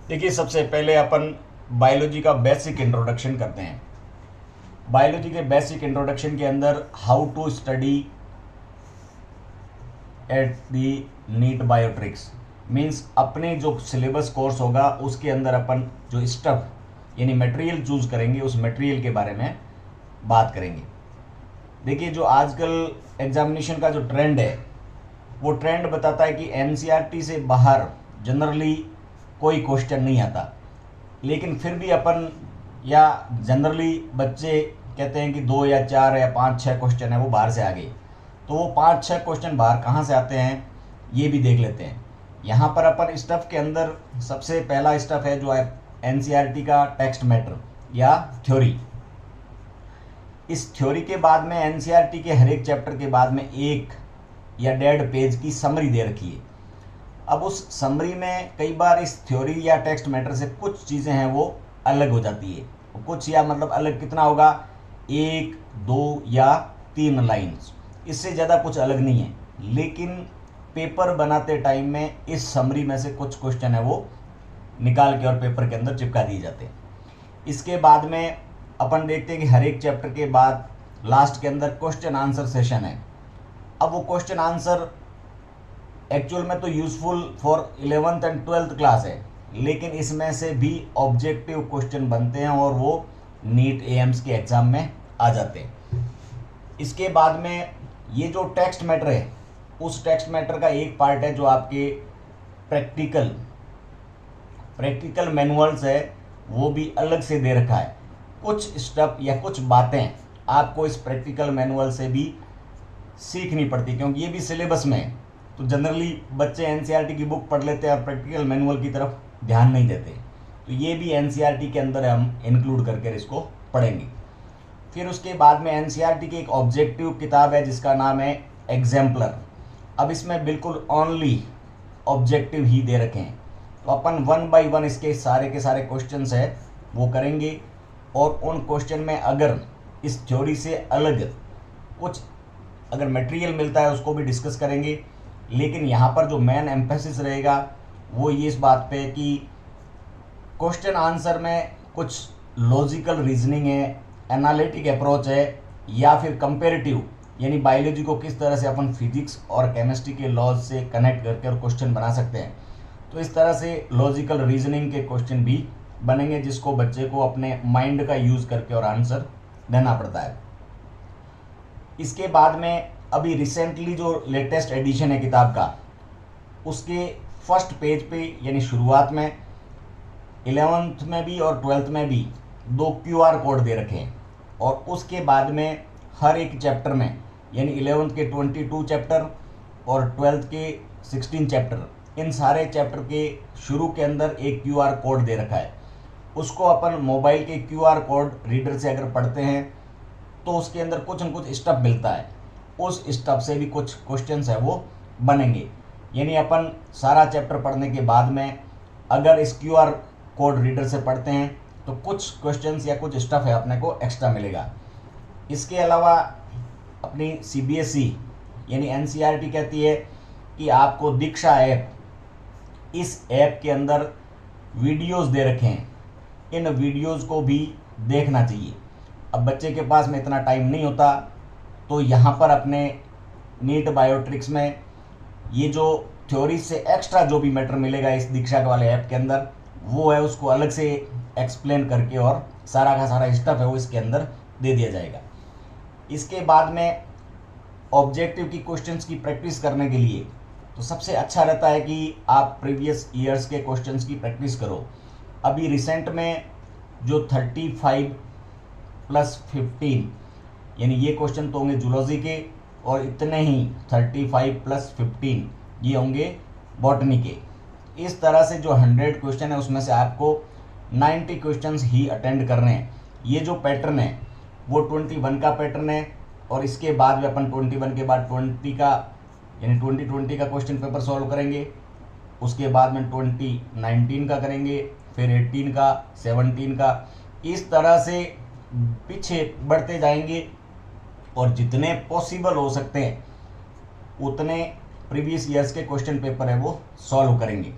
देखिए, सबसे पहले अपन बायोलॉजी का बेसिक इंट्रोडक्शन करते हैं। बायोलॉजी के बेसिक इंट्रोडक्शन के अंदर how to study at the NEET Biotricks means अपने जो सिलेबस कोर्स होगा उसके अंदर अपन जो स्टफ यानी मटेरियल चूज करेंगे उस मटेरियल के बारे में बात करेंगे। देखिए, जो आजकल एग्जामिनेशन का जो ट्रेंड है वो ट्रेंड बताता है कि एनसीईआरटी से बाहर जनरली कोई क्वेश्चन नहीं आता, लेकिन फिर भी अपन या जनरली बच्चे कहते हैं कि 2 या 4 या 5-6 क्वेश्चन है वो बाहर से आ गए। तो वो 5-6 क्वेश्चन बाहर कहाँ से आते हैं ये भी देख लेते हैं। यहाँ पर अपन स्टफ के अंदर सबसे पहला स्टफ है जो है एनसीईआरटी का टेक्स्ट मैटर या थ्योरी। इस थ्योरी के बाद में एनसीईआरटी के हर एक चैप्टर के बाद में 1 या 1.5 पेज की समरी दे रखी है। अब उस समरी में कई बार इस थ्योरी या टेक्स्ट मैटर से कुछ चीज़ें हैं वो अलग हो जाती है। कुछ या मतलब अलग कितना होगा, 1, 2 या 3 लाइन्स, इससे ज़्यादा कुछ अलग नहीं है। लेकिन पेपर बनाते टाइम में इस समरी में से कुछ क्वेश्चन है वो निकाल के और पेपर के अंदर चिपका दिए जाते हैं। इसके बाद में अपन देखते हैं कि हर एक चैप्टर के बाद लास्ट के अंदर क्वेश्चन आंसर सेशन है। अब वो क्वेश्चन आंसर एक्चुअल में तो useful for 11th and 12th class है, लेकिन इसमें से भी ऑब्जेक्टिव क्वेश्चन बनते हैं और वो नीट एम्स के एग्ज़ाम में आ जाते हैं। इसके बाद में ये जो टेक्स्ट मैटर है उस टेक्स्ट मैटर का एक पार्ट है जो आपके प्रैक्टिकल मैनुअल्स है वो भी अलग से दे रखा है। कुछ स्टेप या कुछ बातें आपको इस प्रैक्टिकल मैनुअल से भी सीखनी पड़ती, क्योंकि ये भी सिलेबस में है। तो जनरली बच्चे एनसीईआरटी की बुक पढ़ लेते हैं और प्रैक्टिकल मैनुअल की तरफ ध्यान नहीं देते। तो ये भी एनसीईआरटी के अंदर हम इंक्लूड करके इसको पढ़ेंगे। फिर उसके बाद में एनसीईआरटी की एक ऑब्जेक्टिव किताब है जिसका नाम है एग्जाम्पलर। अब इसमें बिल्कुल ओनली ऑब्जेक्टिव ही दे रखे हैं, तो अपन 1 बाय 1 इसके सारे के सारे क्वेश्चंस है वो करेंगे। और उन क्वेश्चन में अगर इस थ्योरी से अलग कुछ अगर मटेरियल मिलता है उसको भी डिस्कस करेंगे। लेकिन यहाँ पर जो मेन एम्फेसिस रहेगा वो ये इस बात पे कि क्वेश्चन आंसर में कुछ लॉजिकल रीजनिंग है, एनालिटिक अप्रोच है, या फिर कंपेरेटिव यानी बायोलॉजी को किस तरह से अपन फिजिक्स और केमिस्ट्री के लॉज से कनेक्ट करके और क्वेश्चन बना सकते हैं। तो इस तरह से लॉजिकल रीजनिंग के क्वेश्चन भी बनेंगे जिसको बच्चे को अपने माइंड का यूज़ करके और आंसर देना पड़ता है। इसके बाद में अभी रिसेंटली जो लेटेस्ट एडिशन है किताब का उसके फर्स्ट पेज पे यानी शुरुआत में 11th में भी और 12th में भी 2 QR कोड दे रखे हैं। और उसके बाद में हर एक चैप्टर में यानी 11th के 22 चैप्टर और 12th के 16 चैप्टर, इन सारे चैप्टर के शुरू के अंदर एक QR कोड दे रखा है। उसको अपन मोबाइल के QR कोड रीडर से अगर पढ़ते हैं तो उसके अंदर कुछ न कुछ स्टेप मिलता है। उस स्टेप से भी कुछ क्वेश्चंस है वो बनेंगे। यानी अपन सारा चैप्टर पढ़ने के बाद में अगर इस QR कोड रीडर से पढ़ते हैं तो कुछ क्वेश्चंस या कुछ स्टफ है अपने को एक्स्ट्रा मिलेगा। इसके अलावा अपनी CBSE यानी एनसीईआरटी कहती है कि आपको दीक्षा ऐप, इस ऐप के अंदर वीडियोस दे रखे हैं, इन वीडियोस को भी देखना चाहिए। अब बच्चे के पास में इतना टाइम नहीं होता तो यहाँ पर अपने नीट बायोट्रिक्स में ये जो थ्योरी से एक्स्ट्रा जो भी मैटर मिलेगा इस दीक्षा वाले ऐप के अंदर वो है उसको अलग से एक्सप्लेन करके और सारा का सारा स्टफ है वो इसके अंदर दे दिया जाएगा। इसके बाद में ऑब्जेक्टिव की क्वेश्चंस की प्रैक्टिस करने के लिए तो सबसे अच्छा रहता है कि आप प्रीवियस ईयर्स के क्वेश्चंस की प्रैक्टिस करो। अभी रिसेंट में जो 35 + 15 यानी ये क्वेश्चन तो होंगे जूलॉजी के, और इतने ही 35 + 15 ये होंगे बॉटनी के। इस तरह से जो 100 क्वेश्चन है उसमें से आपको 90 क्वेश्चंस ही अटेंड करने हैं। ये जो पैटर्न है वो 21 का पैटर्न है, और इसके बाद में अपन 21 के बाद 20 का यानी 2020 का क्वेश्चन पेपर सॉल्व करेंगे। उसके बाद में 2019 का करेंगे, फिर 18 का, 17 का, इस तरह से पीछे बढ़ते जाएंगे और जितने पॉसिबल हो सकते हैं उतने प्रीवियस ईयर्स के क्वेश्चन पेपर है वो सॉल्व करेंगे।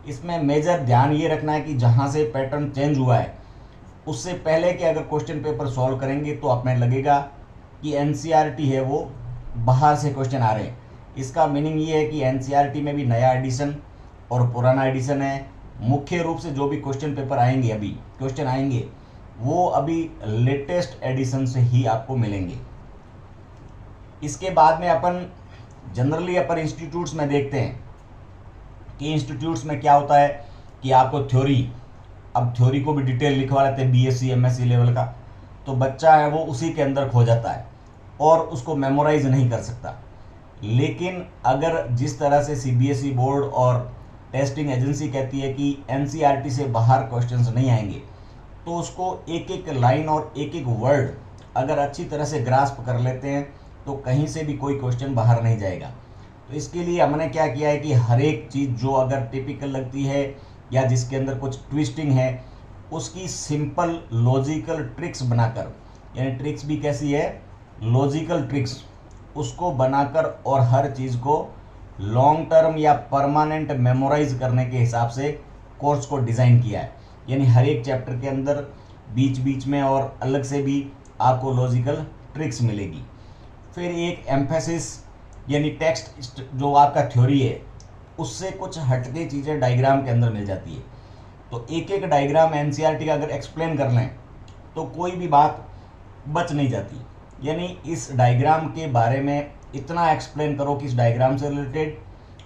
इसमें मेजर ध्यान ये रखना है कि जहाँ से पैटर्न चेंज हुआ है उससे पहले के अगर क्वेश्चन पेपर सॉल्व करेंगे तो अपने लगेगा कि एनसीईआरटी है वो बाहर से क्वेश्चन आ रहे हैं। इसका मीनिंग ये है कि एनसीईआरटी में भी नया एडिशन और पुराना एडिशन है। मुख्य रूप से जो भी क्वेश्चन पेपर आएंगे, अभी क्वेश्चन आएंगे, वो अभी लेटेस्ट एडिशन से ही आपको मिलेंगे। इसके बाद में अपन जनरली इंस्टीट्यूट्स में देखते हैं कि इंस्टीट्यूट्स में क्या होता है कि आपको थ्योरी, अब थ्योरी को भी डिटेल लिखवा लेते हैं बीएससी एमएससी लेवल का, तो बच्चा है वो उसी के अंदर खो जाता है और उसको मेमोराइज नहीं कर सकता। लेकिन अगर जिस तरह से सीबीएसई बोर्ड और टेस्टिंग एजेंसी कहती है कि एनसीईआरटी से बाहर क्वेश्चंस नहीं आएंगे, तो उसको एक एक लाइन और एक एक वर्ड अगर अच्छी तरह से ग्रास्प कर लेते हैं तो कहीं से भी कोई क्वेश्चन बाहर नहीं जाएगा। तो इसके लिए हमने क्या किया है कि हर एक चीज़ जो अगर टिपिकल लगती है या जिसके अंदर कुछ ट्विस्टिंग है, उसकी सिंपल लॉजिकल ट्रिक्स बनाकर, यानी ट्रिक्स भी कैसी है, लॉजिकल ट्रिक्स, उसको बनाकर और हर चीज़ को लॉन्ग टर्म या परमानेंट मेमोराइज करने के हिसाब से कोर्स को डिज़ाइन किया है। यानी हर एक चैप्टर के अंदर बीच बीच में और अलग से भी आपको लॉजिकल ट्रिक्स मिलेगी। फिर एक एम्फेसिस यानी टेक्स्ट जो आपका थ्योरी है उससे कुछ हटके चीज़ें डायग्राम के अंदर मिल जाती है। तो एक एक डायग्राम एनसीईआरटी का अगर एक्सप्लेन कर लें तो कोई भी बात बच नहीं जाती। यानी इस डायग्राम के बारे में इतना एक्सप्लेन करो कि इस डायग्राम से रिलेटेड,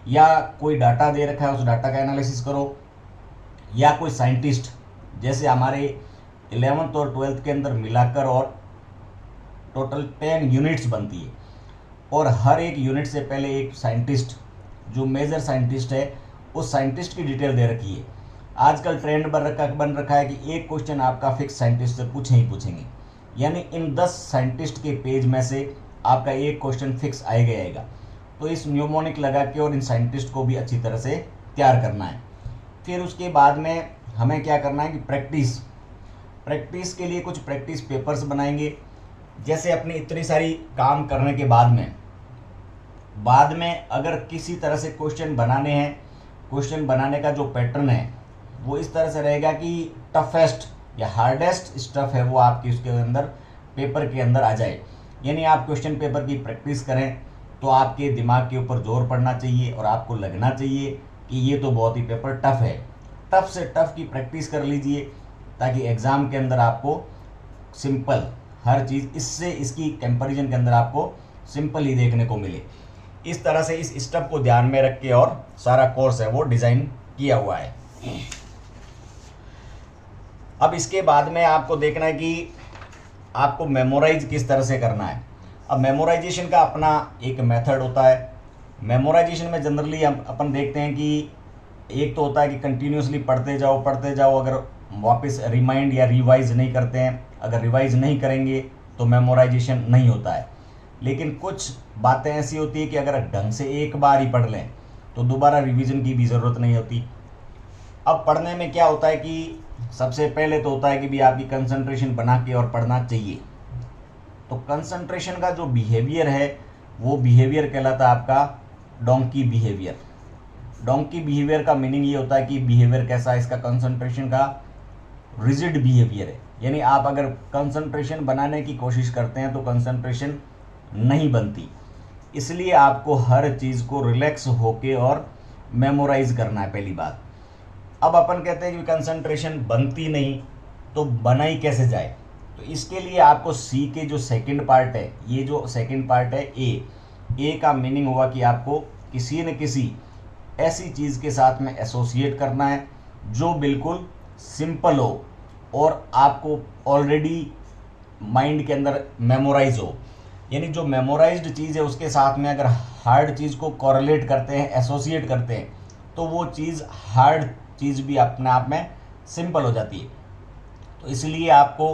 या कोई डाटा दे रखा है उस डाटा का एनालिसिस करो, या कोई साइंटिस्ट, जैसे हमारे 11th और 12th के अंदर मिलाकर और टोटल 10 यूनिट्स बनती है और हर एक यूनिट से पहले एक साइंटिस्ट जो मेजर साइंटिस्ट है उस साइंटिस्ट की डिटेल दे रखी है। आजकल ट्रेंड बन रखा है कि एक क्वेश्चन आपका फिक्स साइंटिस्ट से पूछेंगे, यानी इन 10 साइंटिस्ट के पेज में से आपका एक क्वेश्चन फिक्स आएगा। तो इस न्यूमोनिक लगा के और इन साइंटिस्ट को भी अच्छी तरह से तैयार करना है। फिर उसके बाद में हमें क्या करना है कि प्रैक्टिस के लिए कुछ प्रैक्टिस पेपर्स बनाएंगे। जैसे अपनी इतनी सारी काम करने के बाद में अगर किसी तरह से क्वेश्चन बनाने हैं, क्वेश्चन बनाने का जो पैटर्न है वो इस तरह से रहेगा कि टफेस्ट या हार्डेस्ट स्टफ है वो आपकी उसके अंदर पेपर के अंदर आ जाए। यानी आप क्वेश्चन पेपर की प्रैक्टिस करें तो आपके दिमाग के ऊपर जोर पड़ना चाहिए और आपको लगना चाहिए कि ये तो बहुत ही पेपर टफ है। टफ से टफ की प्रैक्टिस कर लीजिए ताकि एग्ज़ाम के अंदर आपको सिंपल हर चीज़, इससे इसकी कंपैरिजन के अंदर आपको सिंपल ही देखने को मिले। इस तरह से इस स्टेप को ध्यान में रख के और सारा कोर्स है वो डिज़ाइन किया हुआ है। अब इसके बाद में आपको देखना है कि आपको मेमोराइज किस तरह से करना है। अब मेमोराइजेशन का अपना एक मेथड होता है। मेमोराइजेशन में जनरली हम अपन देखते हैं कि एक तो होता है कि कंटिन्यूसली पढ़ते जाओ, अगर वापस रिमाइंड या रिवाइज नहीं करते हैं, अगर रिवाइज नहीं करेंगे तो मेमोराइजेशन नहीं होता है। लेकिन कुछ बातें ऐसी होती है कि अगर ढंग से एक बार ही पढ़ लें तो दोबारा रिवीजन की भी ज़रूरत नहीं होती। अब पढ़ने में क्या होता है कि सबसे पहले तो होता है कि भी आपकी कंसंट्रेशन बना के और पढ़ना चाहिए। तो कंसंट्रेशन का जो बिहेवियर है वो बिहेवियर कहलाता है आपका डोंकी बिहेवियर। डोंकी बिहेवियर का मीनिंग ये होता है कि बिहेवियर कैसा है, इसका कंसंट्रेशन का रिजिड बिहेवियर है। यानी आप अगर कंसंट्रेशन बनाने की कोशिश करते हैं तो कंसंट्रेशन नहीं बनती, इसलिए आपको हर चीज़ को रिलैक्स होके और मेमोराइज करना है, पहली बात। अब अपन कहते हैं कि कंसंट्रेशन बनती नहीं तो बनाई कैसे जाए, तो इसके लिए आपको सी के जो सेकंड पार्ट है, ये जो सेकंड पार्ट है ए का मीनिंग होगा कि आपको किसी न किसी ऐसी चीज़ के साथ में एसोसिएट करना है जो बिल्कुल सिंपल हो और आपको ऑलरेडी माइंड के अंदर मेमोराइज हो। यानी जो मेमोराइज्ड चीज़ है उसके साथ में अगर हार्ड चीज़ को कॉरलेट करते हैं, एसोसिएट करते हैं, तो वो चीज़ हार्ड चीज़ भी अपने आप में सिंपल हो जाती है। तो इसलिए आपको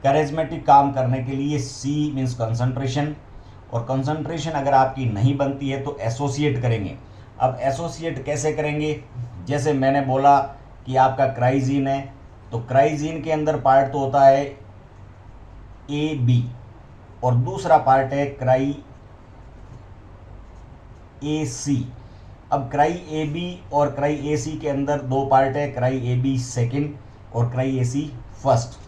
करिज्मेटिक काम करने के लिए सी मीन्स कंसंट्रेशन, और कंसंट्रेशन अगर आपकी नहीं बनती है तो एसोसिएट करेंगे। अब एसोसिएट कैसे करेंगे, जैसे मैंने बोला कि आपका क्राइजीन है, तो क्राइजीन के अंदर पार्ट तो होता है ए बी और दूसरा पार्ट है क्राई ए सी। अब क्राई ए बी और क्राई ए सी के अंदर दो पार्ट है, क्राई ए बी सेकेंड और क्राई ए सी फर्स्ट।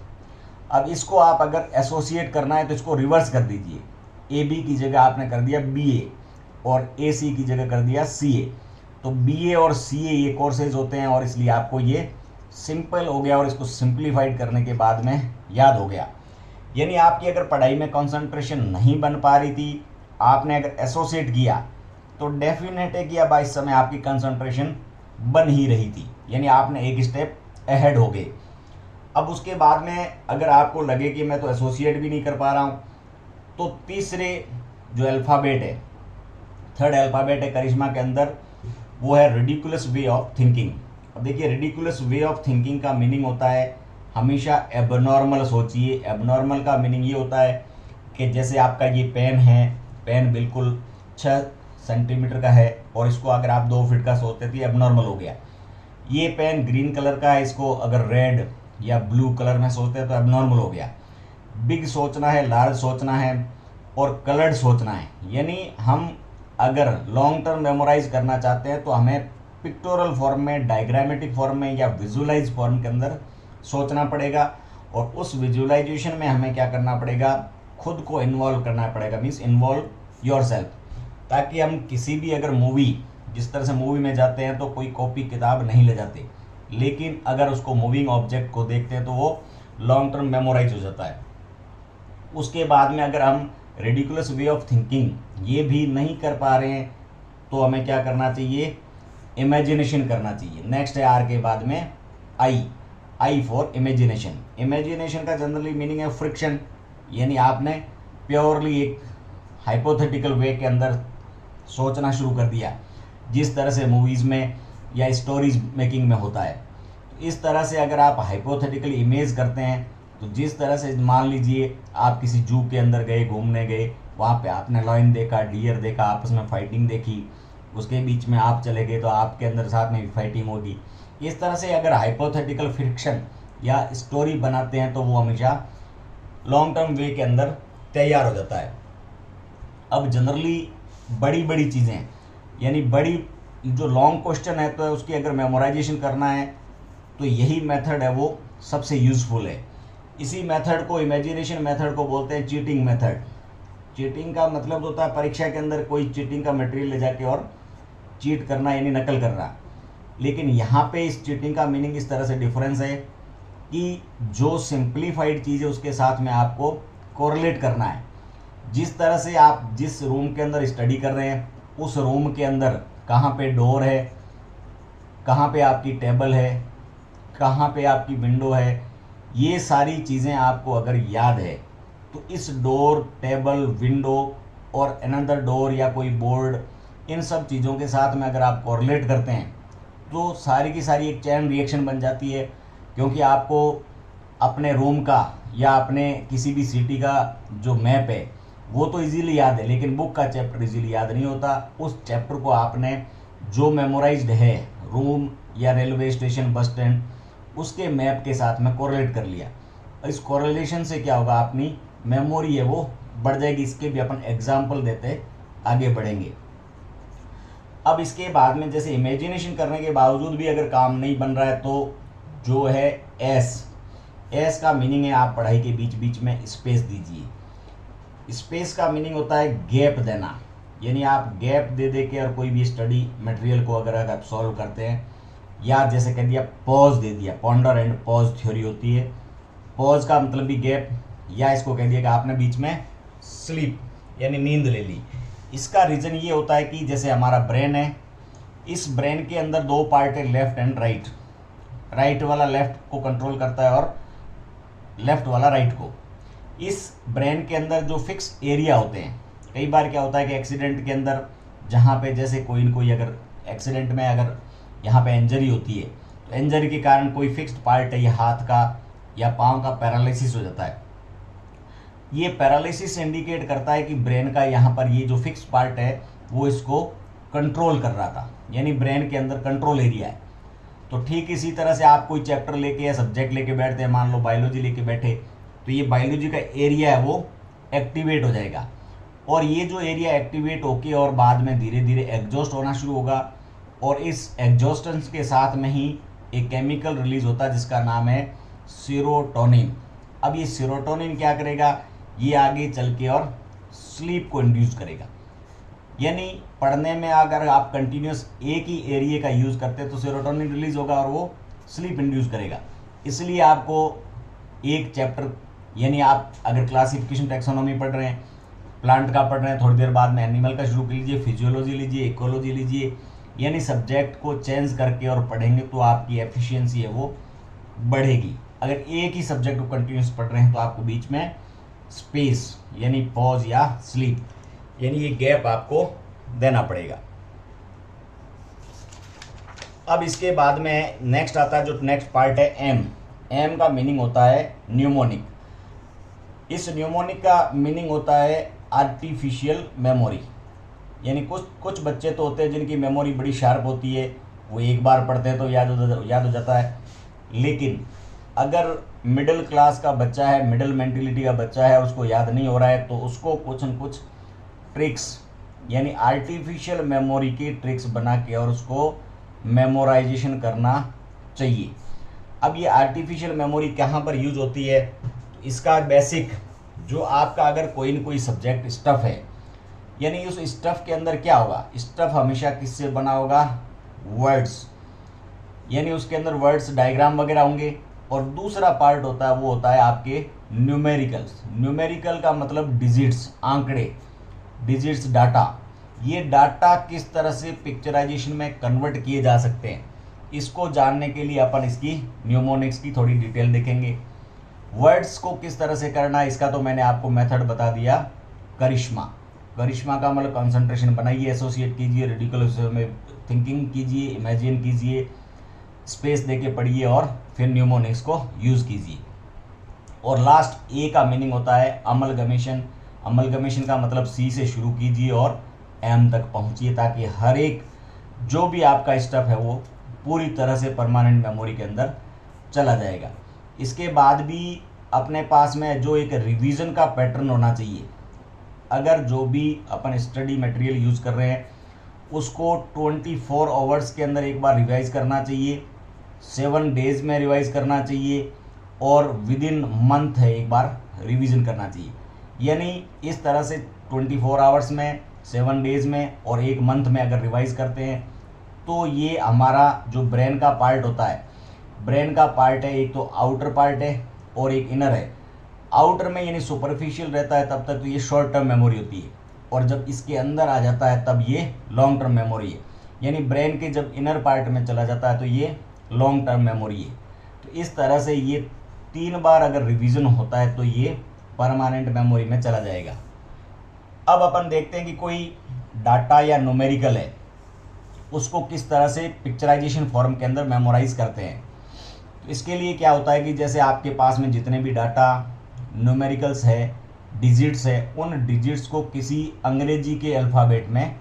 अब इसको आप अगर एसोसिएट करना है तो इसको रिवर्स कर दीजिए, ए बी की जगह आपने कर दिया बी ए और ए सी की जगह कर दिया सी ए। तो बी ए और सी ए ये कोर्सेज होते हैं और इसलिए आपको ये सिंपल हो गया और इसको सिंप्लीफाइड करने के बाद में याद हो गया। यानी आपकी अगर पढ़ाई में कंसंट्रेशन नहीं बन पा रही थी, आपने अगर एसोसिएट किया तो डेफिनेट है कि अब इस समय आपकी कंसंट्रेशन बन ही रही थी, यानी आपने एक स्टेप अहेड हो गए। अब उसके बाद में अगर आपको लगे कि मैं तो एसोसिएट भी नहीं कर पा रहा हूँ, तो तीसरे जो अल्फ़ाबेट है, थर्ड अल्फ़ाबेट है करिश्मा के अंदर, वो है रिडिकुलस वे ऑफ थिंकिंग। अब देखिए रिडिकुलस वे ऑफ थिंकिंग का मीनिंग होता है हमेशा एबनॉर्मल सोचिए। एबनॉर्मल का मीनिंग ये होता है कि जैसे आपका ये पेन है, पेन बिल्कुल 6 सेंटीमीटर का है और इसको अगर आप 2 फीट का सोचते थे, एबनॉर्मल हो गया। ये पेन ग्रीन कलर का है, इसको अगर रेड या ब्लू कलर में सोचते हैं तो एबनॉर्मल हो गया। बिग सोचना है, लार्ज सोचना है और कलर्ड सोचना है। यानी हम अगर लॉन्ग टर्म मेमोराइज करना चाहते हैं तो हमें पिक्टोरल फॉर्म में, डायग्रामेटिक फॉर्म में या विजुअलाइज फॉर्म के अंदर सोचना पड़ेगा और उस विजुअलाइजेशन में हमें क्या करना पड़ेगा, खुद को इन्वॉल्व करना पड़ेगा, मीन्स इन्वॉल्व योरसेल्फ, ताकि हम किसी भी अगर मूवी, जिस तरह से मूवी में जाते हैं तो कोई कॉपी किताब नहीं ले जाते, लेकिन अगर उसको मूविंग ऑब्जेक्ट को देखते हैं तो वो लॉन्ग टर्म मेमोराइज हो जाता है। उसके बाद में अगर हम रेडिकुलस वे ऑफ थिंकिंग ये भी नहीं कर पा रहे हैं तो हमें क्या करना चाहिए, इमेजिनेशन करना चाहिए। नेक्स्ट है आर के बाद में आई फॉर इमेजिनेशन। इमेजिनेशन का जनरली मीनिंग है फ्रिक्शन, यानी आपने प्योरली एक हाइपोथेटिकल वे के अंदर सोचना शुरू कर दिया, जिस तरह से मूवीज़ में या स्टोरीज मेकिंग में होता है। तो इस तरह से अगर आप हाइपोथेटिकली इमेज करते हैं तो जिस तरह से मान लीजिए आप किसी जू के अंदर गए, घूमने गए, वहाँ पे आपने लायन देखा, डियर देखा, आपस में फाइटिंग देखी, उसके बीच में आप चले गए तो आपके अंदर साथ में भी फाइटिंग होगी। इस तरह से अगर हाइपोथेटिकल फिक्शन या स्टोरी बनाते हैं तो वो हमेशा लॉन्ग टर्म वे के अंदर तैयार हो जाता है। अब जनरली बड़ी बड़ी चीज़ें, यानी बड़ी जो लॉन्ग क्वेश्चन है तो उसकी अगर मेमोराइजेशन करना है तो यही मेथड है वो सबसे यूज़फुल है। इसी मेथड को, इमेजिनेशन मेथड को बोलते हैं चीटिंग मेथड। चीटिंग का मतलब होता है परीक्षा के अंदर कोई चीटिंग का मटेरियल ले जाके और चीट करना, यानी नकल करना। लेकिन यहाँ पे इस चीटिंग का मीनिंग इस तरह से डिफरेंस है कि जो सिंप्लीफाइड चीज़ है उसके साथ में आपको कोरिलेट करना है। जिस तरह से आप जिस रूम के अंदर स्टडी कर रहे हैं उस रूम के अंदर कहाँ पे डोर है, कहाँ पे आपकी टेबल है, कहाँ पे आपकी विंडो है, ये सारी चीज़ें आपको अगर याद है तो इस डोर, टेबल, विंडो और अनदर डोर या कोई बोर्ड, इन सब चीज़ों के साथ में अगर आप कोरिलेट करते हैं तो सारी की सारी एक चैन रिएक्शन बन जाती है। क्योंकि आपको अपने रूम का या अपने किसी भी सिटी का जो मैप है वो तो इजीली याद है, लेकिन बुक का चैप्टर इजीली याद नहीं होता। उस चैप्टर को आपने जो मेमोराइज्ड है, रूम या रेलवे स्टेशन, बस स्टैंड, उसके मैप के साथ में कोरिलेट कर लिया। इस कोरिलेशन से क्या होगा, अपनी मेमोरी है वो बढ़ जाएगी। इसके भी अपन एग्जाम्पल देते आगे बढ़ेंगे। अब इसके बाद में जैसे इमेजिनेशन करने के बावजूद भी अगर काम नहीं बन रहा है तो जो है एस का मीनिंग है आप पढ़ाई के बीच बीच में स्पेस दीजिए। स्पेस का मीनिंग होता है गैप देना, यानी आप गैप दे दे के और कोई भी स्टडी मटेरियल को अगर आप सॉल्व करते हैं, या जैसे कह दिया पॉज दे दिया, पॉन्डर एंड पॉज थ्योरी होती है। पॉज का मतलब भी गैप, या इसको कह दिया कि आपने बीच में स्लीप यानी नींद ले ली। इसका रीज़न ये होता है कि जैसे हमारा ब्रेन है, इस ब्रेन के अंदर दो पार्ट है, लेफ्ट एंड राइट। राइट वाला लेफ्ट को कंट्रोल करता है और लेफ्ट वाला राइट को। इस ब्रेन के अंदर जो फिक्स एरिया होते हैं, कई बार क्या होता है कि एक्सीडेंट के अंदर जहाँ पे जैसे कोई न कोई अगर एक्सीडेंट में अगर यहाँ पे इंजरी होती है तो इंजरी के कारण कोई फिक्स्ड पार्ट है, ये हाथ का या पाँव का पैरालिसिस हो जाता है। ये पैरालिसिस इंडिकेट करता है कि ब्रेन का यहाँ पर ये जो फिक्स पार्ट है वो इसको कंट्रोल कर रहा था, यानी ब्रेन के अंदर कंट्रोल एरिया है। तो ठीक इसी तरह से आप कोई चैप्टर लेके या सब्जेक्ट लेके बैठते हैं, मान लो बायोलॉजी लेके बैठे, तो ये बायोलॉजी का एरिया है वो एक्टिवेट हो जाएगा। और ये जो एरिया एक्टिवेट होके और बाद में धीरे धीरे एग्जॉस्ट होना शुरू होगा, और इस एग्जॉस्टेंस के साथ में ही एक केमिकल रिलीज होता है जिसका नाम है सीरोटोनिन। अब ये सीरोटोनिन क्या करेगा, ये आगे चल के और स्लीप को इंड्यूस करेगा। यानी पढ़ने में अगर आप कंटिन्यूस एक ही एरिया का यूज़ करते हैं तो सेरोटोनिन रिलीज होगा और वो स्लीप इंड्यूस करेगा। इसलिए आपको एक चैप्टर, यानी आप अगर क्लासिफिकेशन टैक्सोनॉमी पढ़ रहे हैं, प्लांट का पढ़ रहे हैं, थोड़ी देर बाद में एनिमल का शुरू कर लीजिए, फिजियोलॉजी लीजिए, इकोलॉजी लीजिए, यानी सब्जेक्ट को चेंज करके और पढ़ेंगे तो आपकी एफिशिएंसी है वो बढ़ेगी। अगर एक ही सब्जेक्ट को कंटिन्यूस पढ़ रहे हैं तो आपको बीच में स्पेस यानी पॉज या स्लीप यानी ये गैप आपको देना पड़ेगा। अब इसके बाद में नेक्स्ट आता है, जो नेक्स्ट पार्ट है एम। एम का मीनिंग होता है न्यूमोनिक। इस न्यूमोनिक का मीनिंग होता है आर्टिफिशियल मेमोरी। यानी कुछ बच्चे तो होते हैं जिनकी मेमोरी बड़ी शार्प होती है, वो एक बार पढ़ते हैं तो याद हो जाता है। लेकिन अगर मिडिल क्लास का बच्चा है, मिडिल मेंटेलिटी का बच्चा है, उसको याद नहीं हो रहा है तो उसको कुछ न कुछ ट्रिक्स यानी आर्टिफिशियल मेमोरी की ट्रिक्स बना के और उसको मेमोराइजेशन करना चाहिए। अब ये आर्टिफिशियल मेमोरी कहाँ पर यूज होती है, इसका बेसिक जो आपका अगर कोई न कोई सब्जेक्ट स्टफ है, यानी उस स्टफ के अंदर क्या होगा, स्टफ हमेशा किससे बना होगा, वर्ड्स, यानी उसके अंदर वर्ड्स डायग्राम वगैरह होंगे। और दूसरा पार्ट होता है वो होता है आपके न्यूमेरिकल्स। न्यूमेरिकल का मतलब डिजिट्स, आंकड़े, डिजिट्स, डाटा। ये डाटा किस तरह से पिक्चराइजेशन में कन्वर्ट किए जा सकते हैं, इसको जानने के लिए अपन इसकी न्यूमोनिक्स की थोड़ी डिटेल देखेंगे। वर्ड्स को किस तरह से करना है इसका तो मैंने आपको मेथड बता दिया, करिश्मा। करिश्मा का मतलब कंसंट्रेशन बनाइए, एसोसिएट कीजिए, रिडिकुलस में थिंकिंग कीजिए, इमेजिन कीजिए, स्पेस देके पढ़िए और फिर न्यूमोनिक्स को यूज़ कीजिए। और लास्ट ए का मीनिंग होता है अमलगमेशन। अमलगमेशन का मतलब सी से शुरू कीजिए और एम तक पहुंचिए ताकि हर एक जो भी आपका स्टफ है वो पूरी तरह से परमानेंट मेमोरी के अंदर चला जाएगा। इसके बाद भी अपने पास में जो एक रिवीजन का पैटर्न होना चाहिए। अगर जो भी अपन स्टडी मटेरियल यूज़ कर रहे हैं उसको 24 आवर्स के अंदर एक बार रिवाइज करना चाहिए, 7 डेज में रिवाइज करना चाहिए और विद इन मंथ है एक बार रिवीजन करना चाहिए। यानी इस तरह से 24 आवर्स में, 7 डेज में और एक मंथ में अगर रिवाइज करते हैं तो ये हमारा जो ब्रेन का पार्ट होता है, ब्रेन का पार्ट है एक तो आउटर पार्ट है और एक इनर है। आउटर में यानी सुपरफिशियल रहता है तब तक तो ये शॉर्ट टर्म मेमोरी होती है, और जब इसके अंदर आ जाता है तब ये लॉन्ग टर्म मेमोरी है। यानी ब्रेन के जब इनर पार्ट में चला जाता है तो ये लॉन्ग टर्म मेमोरी है। तो इस तरह से ये 3 बार अगर रिवीजन होता है तो ये परमानेंट मेमोरी में चला जाएगा। अब अपन देखते हैं कि कोई डाटा या न्यूमेरिकल है उसको किस तरह से पिक्चराइजेशन फॉर्म के अंदर मेमोराइज करते हैं। तो इसके लिए क्या होता है कि जैसे आपके पास में जितने भी डाटा न्यूमेरिकल्स है, डिजिट्स है, उन डिजिट्स को किसी अंग्रेजी के अल्फ़ाबेट में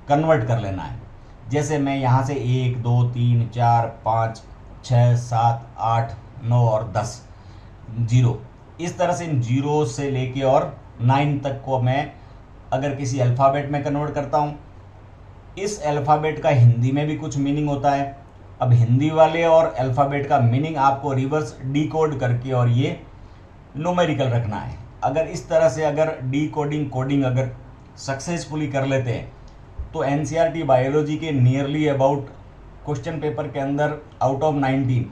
कन्वर्ट कर लेना है। जैसे मैं यहाँ से 1 2 3 4 5 6 7 8 9 और 10 जीरो, इस तरह से इन जीरो से लेके और 9 तक को मैं अगर किसी अल्फ़ाबेट में कन्वर्ट करता हूँ। इस अल्फ़ाबेट का हिंदी में भी कुछ मीनिंग होता है। अब हिंदी वाले और अल्फ़ाबेट का मीनिंग आपको रिवर्स डिकोड करके और ये न्यूमेरिकल रखना है। अगर इस तरह से अगर डिकोडिंग कोडिंग अगर सक्सेसफुली कर लेते हैं तो एनसीईआरटी बायोलॉजी के नियरली अबाउट क्वेश्चन पेपर के अंदर out of 19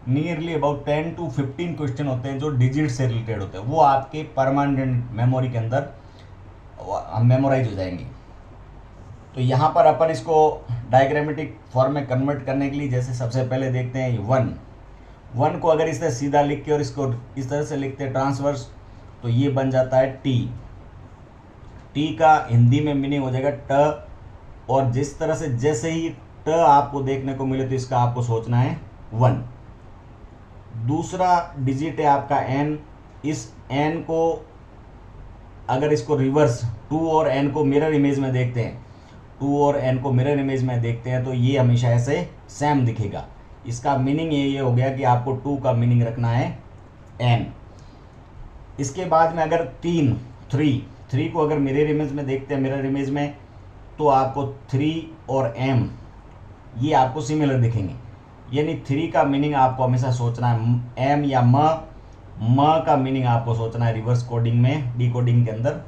nearly about 10 to 15 question होते हैं जो डिजिट से रिलेटेड होते हैं, वो आपके परमानेंट मेमोरी के अंदर मेमोराइज हो जाएंगे। तो यहाँ पर अपन इसको डायग्रामेटिक फॉर्म में कन्वर्ट करने के लिए जैसे सबसे पहले देखते हैं 1 को अगर इस तरह सीधा लिख के और इसको इस तरह से लिखते हैं ट्रांसवर्स तो ये बन जाता है टी का हिंदी में मीनिंग हो जाएगा ट। और जिस तरह से जैसे ही ट आपको देखने को मिले तो इसका आपको सोचना है 1। दूसरा डिजिट है आपका एन। इस एन को अगर इसको रिवर्स 2 और एन को मिरर इमेज में देखते हैं, 2 और एन को मिरर इमेज में देखते हैं तो ये हमेशा ऐसे सेम दिखेगा। इसका मीनिंग ये हो गया कि आपको 2 का मीनिंग रखना है एन। इसके बाद में अगर 3 को अगर मिरर इमेज में देखते हैं, मिरर इमेज में तो आपको 3 और एम ये आपको सिमिलर दिखेंगे। यानी 3 का मीनिंग आपको हमेशा सोचना है एम या म का मीनिंग आपको सोचना है रिवर्स कोडिंग में, डिकोडिंग के अंदर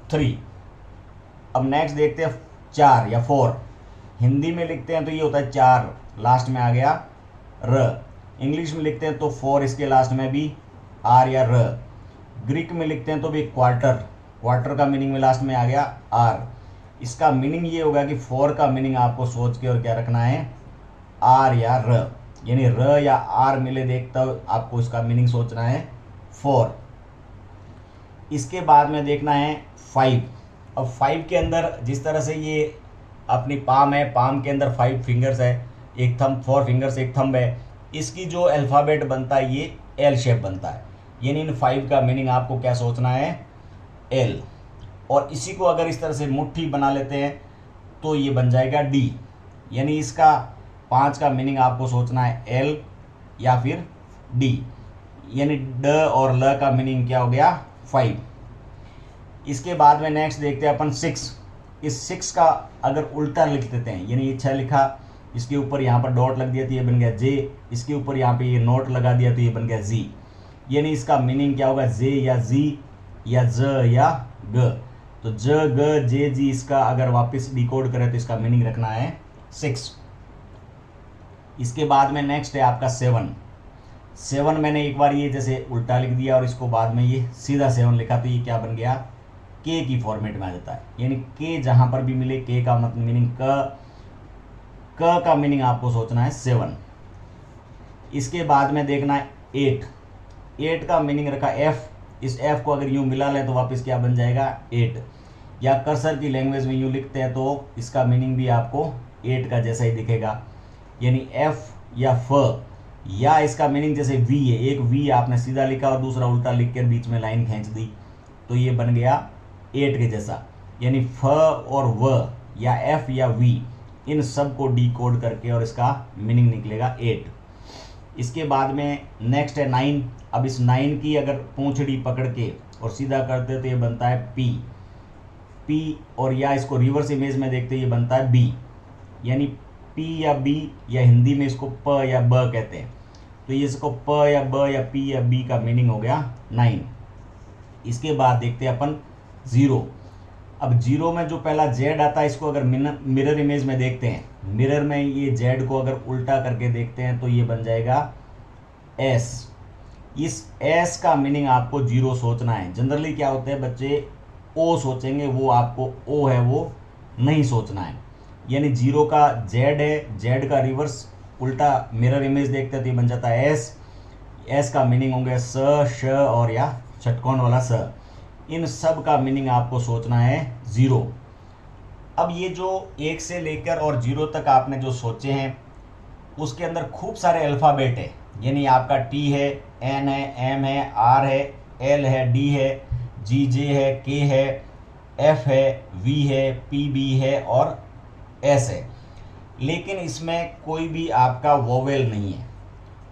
3। अब नेक्स्ट देखते हैं 4 या 4। हिंदी में लिखते हैं तो ये होता है 4, लास्ट में आ गया र। इंग्लिश में लिखते हैं तो 4 इसके लास्ट में भी आर या र। ग्रीक में लिखते हैं तो भी क्वार्टर का मीनिंग में लास्ट में आ गया आर। इसका मीनिंग ये होगा कि 4 का मीनिंग आपको सोच के और क्या रखना है, आर या र। यानी र या आर मिले देखता आपको इसका मीनिंग सोचना है 4। इसके बाद में देखना है 5। अब 5 के अंदर जिस तरह से ये अपनी पाम है, पाम के अंदर 5 फिंगर्स है, एक थंब, 4 फिंगर्स एक थंब है, इसकी जो अल्फ़ाबेट बनता है ये एल शेप बनता है। यानी इन 5 का मीनिंग आपको क्या सोचना है, एल। और इसी को अगर इस तरह से मुट्ठी बना लेते हैं तो ये बन जाएगा डी। यानी इसका 5 का मीनिंग आपको सोचना है एल या फिर डी। यानी ड और ल का मीनिंग क्या हो गया, 5। इसके बाद में नेक्स्ट देखते हैं अपन 6। इस 6 का अगर उल्टा लिख देते हैं, यानी ये 6 लिखा, इसके ऊपर यहाँ पर डॉट लग दिया तो ये बन गया जे, इसके ऊपर यहाँ पे ये नोट लगा दिया तो ये बन गया जी। यानी इसका मीनिंग क्या होगा, जे या जी या ज या ग। तो ज ग जे जी, इसका अगर वापस डिकोड करें तो इसका मीनिंग रखना है 6। इसके बाद में नेक्स्ट है आपका 7। मैंने एक बार ये जैसे उल्टा लिख दिया और इसको बाद में ये सीधा 7 लिखा तो ये क्या बन गया, के की फॉर्मेट में आ जाता है। यानी के जहां पर भी मिले, के का मतलब मीनिंग क का मीनिंग आपको सोचना है 7। इसके बाद में देखना है 8 का मीनिंग रखा एफ। इस एफ को अगर यूं मिला लें तो वापस क्या बन जाएगा, 8। या कर्सर की लैंग्वेज में यूं लिखते हैं तो इसका मीनिंग भी आपको 8 का जैसा ही दिखेगा। यानी एफ या फ, या इसका मीनिंग जैसे वी है, एक वी आपने सीधा लिखा और दूसरा उल्टा लिख कर बीच में लाइन खींच दी तो ये बन गया 8 के जैसा। यानी फ और व या एफ या वी, इन सब को डिकोड करके और इसका मीनिंग निकलेगा 8। इसके बाद में नेक्स्ट है 9। अब इस 9 की अगर पूंछड़ी पकड़ के और सीधा करते तो ये बनता है पी, और या इसको रिवर्स इमेज में देखते ये बनता है बी। यानी पी या बी, या हिंदी में इसको प या ब कहते हैं। तो ये इसको प या ब या पी या बी का मीनिंग हो गया 9। इसके बाद देखते हैं अपन 0। अब 0 में जो पहला जेड आता है, इसको अगर मिरर इमेज में देखते हैं, मिरर में ये जेड को अगर उल्टा करके देखते हैं तो ये बन जाएगा एस। इस एस का मीनिंग आपको 0 सोचना है। जनरली क्या होते हैं बच्चे ओ सोचेंगे, वो आपको ओ है वो नहीं सोचना है। यानी 0 का जेड है, जेड का रिवर्स उल्टा मिरर इमेज देखते हैं तो ये बन जाता है एस का मीनिंग होंगे स, श और या षटकोण वाला स। इन सब का मीनिंग आपको सोचना है 0। अब ये जो 1 से लेकर और 0 तक आपने जो सोचे हैं उसके अंदर खूब सारे अल्फ़ाबेट है। यानी आपका टी है, एन है, एम है, आर है, एल है, डी है, जी जे है, के है, एफ है, वी है, पी बी है और एस है। लेकिन इसमें कोई भी आपका वोवेल नहीं है।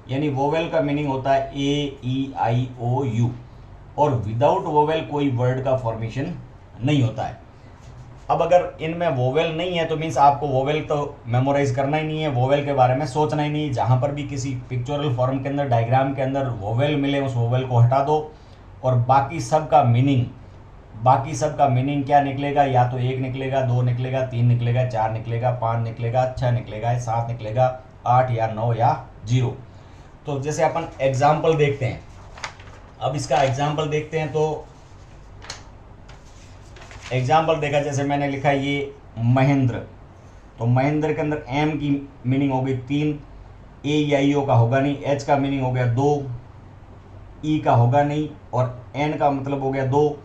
यानी वोवेल का मीनिंग होता है ए, ई, आई, ओ, यू, और विदाउट वोवेल कोई वर्ड का फॉर्मेशन नहीं होता है। अब अगर इनमें वोवेल नहीं है तो मीन्स आपको वोवेल तो मेमोराइज करना ही नहीं है, वोवेल के बारे में सोचना ही नहीं। जहाँ पर भी किसी पिक्चोरल फॉर्म के अंदर, डायग्राम के अंदर वोवेल मिले, उस वोवेल को हटा दो और बाकी सब का मीनिंग क्या निकलेगा, या तो 1 निकलेगा, 2 निकलेगा, 3 निकलेगा, 4 निकलेगा, 5 निकलेगा, 6 निकलेगा, 7 निकलेगा, 8 या 9 या 0। तो जैसे अपन एग्जाम्पल देखते हैं, अब इसका एग्जाम्पल देखते हैं तो एग्जाम्पल देखा, जैसे मैंने लिखा ये महेंद्र, तो महेंद्र के अंदर एम की मीनिंग हो गई 3, ए या ई ओ का होगा नहीं, एच का मीनिंग हो गया 2, ई का होगा नहीं, और एन का मतलब हो गया 2,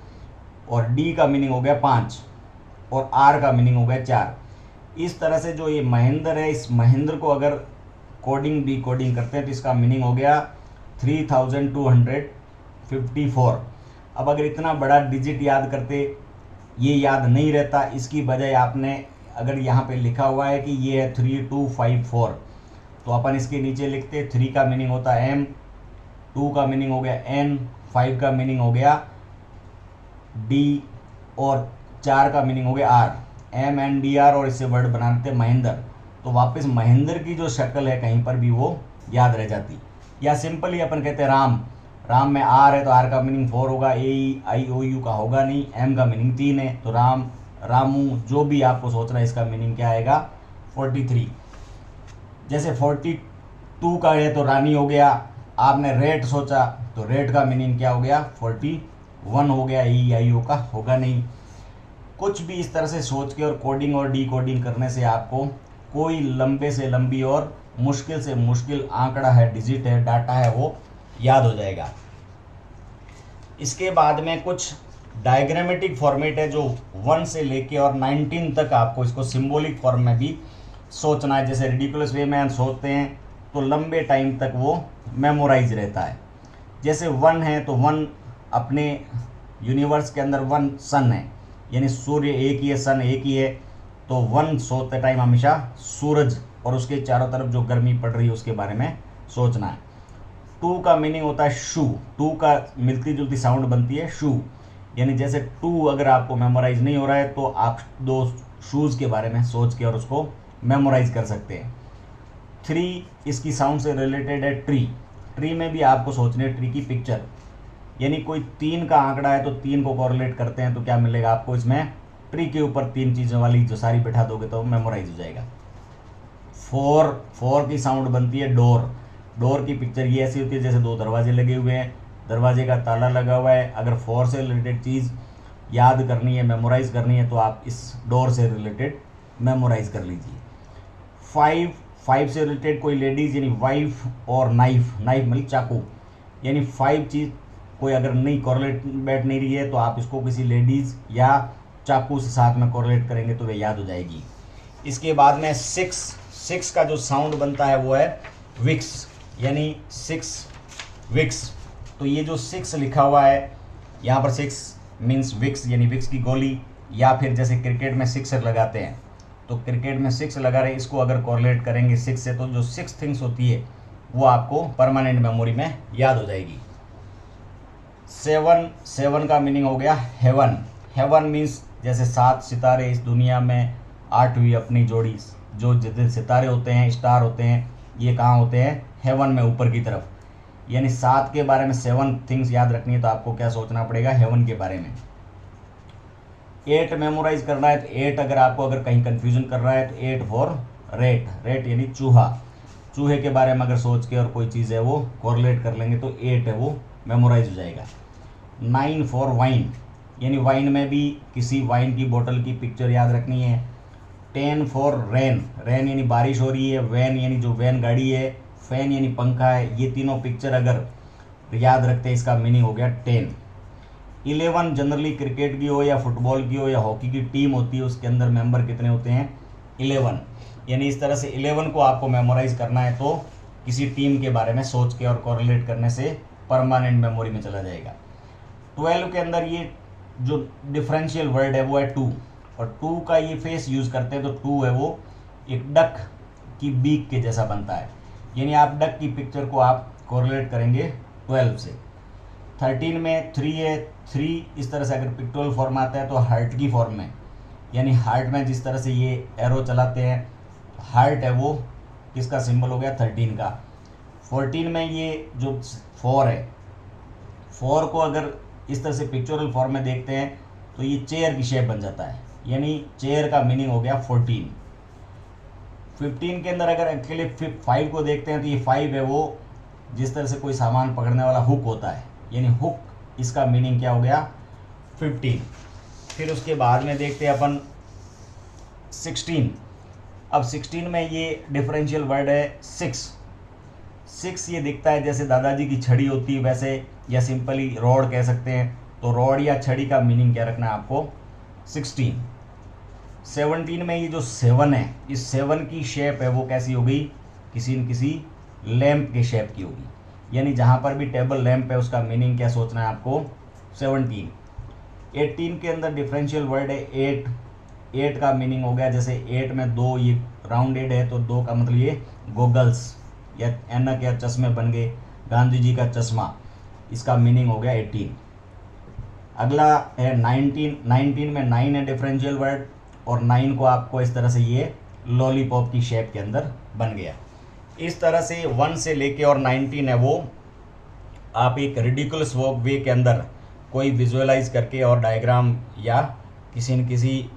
और डी का मीनिंग हो गया 5, और आर का मीनिंग हो गया 4। इस तरह से जो ये महेंद्र है, इस महेंद्र को अगर कोडिंग डी कोडिंग करते हैं तो इसका मीनिंग हो गया 3254। अब अगर इतना बड़ा डिजिट याद करते, ये याद नहीं रहता, इसकी बजाय आपने अगर यहाँ पे लिखा हुआ है कि ये है 3254 तो अपन इसके नीचे लिखते 3 का मीनिंग होता है एम, 2 का मीनिंग हो गया एन, 5 का मीनिंग हो गया डी, और 4 का मीनिंग हो गया R, M N D R, और इससे वर्ड बना देते महेंद्र। तो वापस महेंद्र की जो शक्ल है कहीं पर भी वो याद रह जाती। या सिंपली अपन कहते हैं राम, राम में आर है तो आर का मीनिंग 4 होगा, ए आई ओ यू का होगा नहीं, एम का मीनिंग 3 है, तो राम, रामू, जो भी आपको सोचना है इसका मीनिंग क्या आएगा 43। जैसे 42 का है तो रानी हो गया, आपने रेट सोचा तो रेट का मीनिंग क्या हो गया 41 हो गया, ई आई ओ का होगा नहीं। कुछ भी इस तरह से सोच के और कोडिंग और डी कोडिंग करने से आपको कोई लंबे से लंबी और मुश्किल से मुश्किल आंकड़ा है, डिजिट है, डाटा है, वो याद हो जाएगा। इसके बाद में कुछ डायग्रामेटिक फॉर्मेट है जो 1 से लेके और 19 तक आपको इसको सिंबॉलिक फॉर्म में भी सोचना है। जैसे रिडिकुलस वे में सोचते हैं तो लंबे टाइम तक वो मेमोराइज रहता है। जैसे 1 है तो 1 अपने यूनिवर्स के अंदर 1 सन है, यानी सूर्य एक ही है, सन एक ही है, तो 1 सोते टाइम हमेशा सूरज और उसके चारों तरफ जो गर्मी पड़ रही है उसके बारे में सोचना है। 2 का मीनिंग होता है शू, 2 का मिलती जुलती साउंड बनती है शू, यानी जैसे 2 अगर आपको मेमोराइज नहीं हो रहा है तो आप 2 शूज़ के बारे में सोच के और उसको मेमोराइज कर सकते हैं। 3 इसकी साउंड से रिलेटेड है ट्री, ट्री में भी आपको सोचने है ट्री की पिक्चर, यानी कोई 3 का आंकड़ा है तो 3 को कोरिलेट करते हैं तो क्या मिलेगा आपको इसमें, ट्री के ऊपर 3 चीज़ों वाली जो सारी बैठा दोगे तो मेमोराइज हो जाएगा। 4 की साउंड बनती है डोर, डोर की पिक्चर ये ऐसी होती है जैसे 2 दरवाजे लगे हुए हैं, दरवाजे का ताला लगा हुआ है। अगर 4 से रिलेटेड चीज़ याद करनी है, मेमोराइज करनी है तो आप इस डोर से रिलेटेड मेमोराइज कर लीजिए। 5 से रिलेटेड कोई लेडीज़ यानी वाइफ और नाइफ, नाइफ मतलब चाकू, यानी 5 चीज़ कोई अगर नहीं कोरिलेट बैठ नहीं रही है तो आप इसको किसी लेडीज़ या चाकू से साथ में कोरिलेट करेंगे तो वे याद हो जाएगी। इसके बाद में 6 का जो साउंड बनता है वो है विक्स, यानी 6 विक्स। तो ये जो 6 लिखा हुआ है यहाँ पर 6 मीन्स विक्स, यानी विक्स की गोली, या फिर जैसे क्रिकेट में सिक्सर लगाते हैं तो क्रिकेट में 6 लगा रहे हैं, इसको अगर कोरिलेट करेंगे 6 से तो जो 6 थिंग्स होती है वो आपको परमानेंट मेमोरी में याद हो जाएगी। 7 का मीनिंग हो गया हेवन, हेवन मीन्स जैसे 7 सितारे इस दुनिया में, 8वीं अपनी जोड़ी, जो जितने सितारे होते हैं, स्टार होते हैं, ये कहाँ होते हैं हेवन में ऊपर की तरफ, यानी 7 के बारे में 7 थिंग्स याद रखनी है तो आपको क्या सोचना पड़ेगा हेवन के बारे में। 8 मेमोराइज करना है तो 8 अगर कहीं कंफ्यूजन कर रहा है तो 8 फॉर रेट, रेट यानी चूहा, चूहे के बारे में अगर सोच के और कोई चीज़ है वो कोरिलेट कर लेंगे तो 8 है वो मेमोराइज हो जाएगा। 9 फॉर वाइन, यानी वाइन में भी किसी वाइन की बोतल की पिक्चर याद रखनी है। 10 फॉर रेन, रेन यानी बारिश हो रही है, वैन यानी जो वैन गाड़ी है, फैन यानी पंखा है, ये तीनों पिक्चर अगर याद रखते हैं इसका मीनिंग हो गया 10। 11 जनरली क्रिकेट की हो या फुटबॉल की हो या हॉकी की टीम होती है उसके अंदर मेंबर कितने होते हैं 11, यानी इस तरह से 11 को आपको मेमोराइज करना है तो किसी टीम के बारे में सोच के और कोरिलेट करने से परमानेंट मेमोरी में चला जाएगा। 12 के अंदर ये जो डिफरेंशियल वर्ड है वो है 2, और 2 का ये फेस यूज़ करते हैं तो 2 है वो एक डक की बीक के जैसा बनता है, यानी आप डक की पिक्चर को आप कोरिलेट करेंगे 12 से। 13 में 3 है, 3 इस तरह से अगर पिक्टोरियल फॉर्म आता है तो हार्ट की फॉर्म में, यानी हार्ट में जिस तरह से ये एरो चलाते हैं, हार्ट है वो किसका सिंबल हो गया 13 का। 14 में ये जो 4 है, 4 को अगर इस तरह से पिक्चोरियल फॉर्म में देखते हैं तो ये चेयर की शेप बन जाता है, यानी चेयर का मीनिंग हो गया 14। 15 के अंदर अगर एक्चुअली 5 को देखते हैं तो ये 5 है वो जिस तरह से कोई सामान पकड़ने वाला हुक होता है, यानी हुक, इसका मीनिंग क्या हो गया 15। फिर उसके बाद में देखते हैं अपन 16। अब 16 में ये डिफरेंशियल वर्ड है 6 ये दिखता है जैसे दादाजी की छड़ी होती है वैसे, या सिंपली रॉड कह सकते हैं, तो रॉड या छड़ी का मीनिंग क्या रखना है आपको 16। 17 में ये जो 7 है, इस 7 की शेप है वो कैसी हो गई, किसी न किसी लैंप के शेप की होगी, यानी जहाँ पर भी टेबल लैंप है उसका मीनिंग क्या सोचना है आपको 17। 18 के अंदर डिफरेंशियल वर्ड है 8 का मीनिंग हो गया जैसे 8 में 2 ये राउंडेड है तो 2 का मतलब ये गोगल्स या ऐनक या चश्मे बन गए, गांधी जी का चश्मा, इसका मीनिंग हो गया 18। अगला है 19 में 9 है डिफरेंशियल वर्ड, और 9 को आपको इस तरह से ये लॉलीपॉप की शेप के अंदर बन गया। इस तरह से 1 से लेके और 19 है वो आप एक रिडिकुलस वे के अंदर कोई विजुअलाइज करके और डायग्राम या किसी न किसी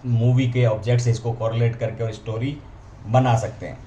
मूवी के ऑब्जेक्ट से इसको कोरिलेट करके और स्टोरी बना सकते हैं।